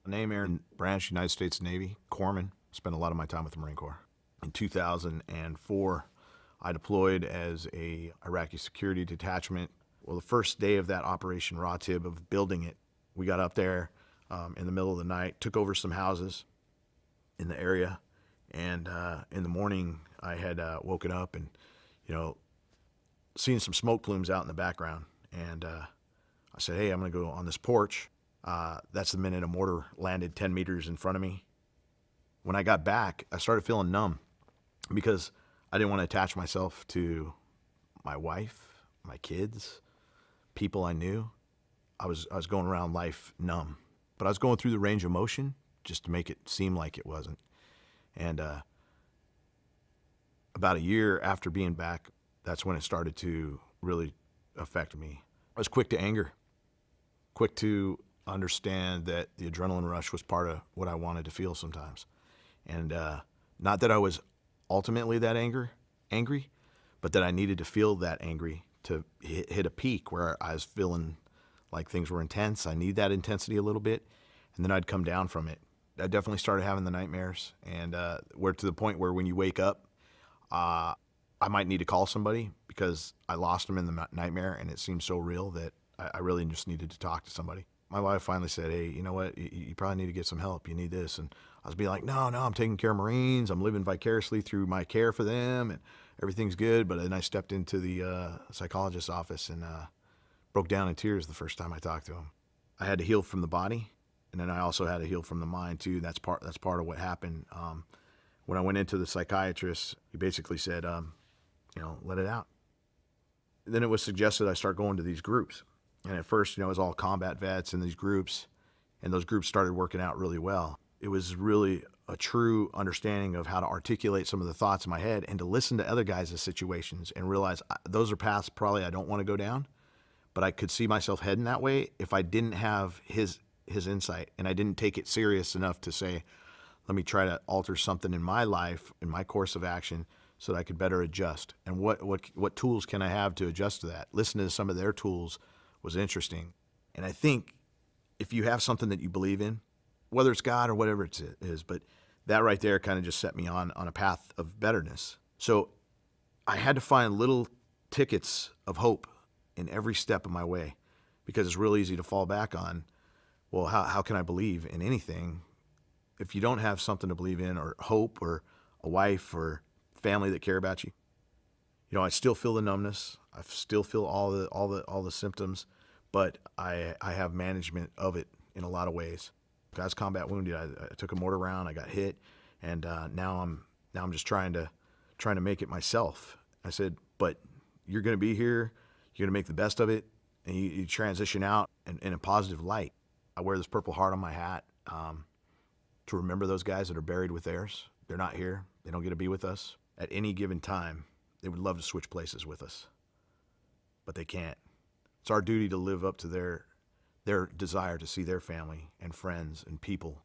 Name Air Branch, United States Navy, Corpsman. Spent a lot of my time with the Marine Corps. In 2004, I deployed as a Iraqi security detachment. Well, the first day of that Operation Raw Tib of building it, we got up there in the middle of the night, took over some houses in the area, and in the morning I had woken up and, seen some smoke plumes out in the background. And I said, hey, I'm going to go on this porch. That's the minute a mortar landed 10 meters in front of me. When I got back, I started feeling numb because I didn't want to attach myself to my wife, my kids, people I knew. I was going around life numb, but I was going through the range of motion just to make it seem like it wasn't. And about a year after being back, that's when it started to really affect me. I was quick to anger, quick to understand that the adrenaline rush was part of what I wanted to feel sometimes. And not that I was ultimately that angry, but that I needed to feel that angry to hit a peak where I was feeling like things were intense. I need that intensity a little bit, and then I'd come down from it. I definitely started having the nightmares, and we're to the point where when you wake up, I might need to call somebody because I lost them in the nightmare, and it seemed so real that I really just needed to talk to somebody. My wife finally said, hey, you know what, you probably need to get some help. You need this. And I was being like, no, I'm taking care of Marines. I'm living vicariously through my care for them, and everything's good. But then I stepped into the psychologist's office and broke down in tears the first time I talked to him. I had to heal from the body, and then I also had to heal from the mind too. That's part of what happened. When I went into the psychiatrist, he basically said, let it out. Then it was suggested I start going to these groups. And at first, it was all combat vets in these groups, and those groups started working out really well. It was really a true understanding of how to articulate some of the thoughts in my head and to listen to other guys' situations and realize those are paths probably I don't want to go down, but I could see myself heading that way if I didn't have his insight and I didn't take it serious enough to say, let me try to alter something in my life, in my course of action, so that I could better adjust. And what tools can I have to adjust to that? Listen to some of their tools was interesting. And I think if you have something that you believe in, whether it's God or whatever it is, but that right there kind of just set me on a path of betterness. So I had to find little tickets of hope in every step of my way, because it's real easy to fall back on, well, how can I believe in anything if you don't have something to believe in, or hope, or a wife or family that care about you? I still feel the numbness. I still feel all the symptoms, but I have management of it in a lot of ways. I was combat wounded. I took a mortar round. I got hit, and now I'm just trying to make it myself. I said, but you're going to be here. You're going to make the best of it, and you transition out in a positive light. I wear this Purple Heart on my hat to remember those guys that are buried with theirs. They're not here. They don't get to be with us at any given time. They would love to switch places with us, but they can't. It's our duty to live up to their desire to see their family and friends and people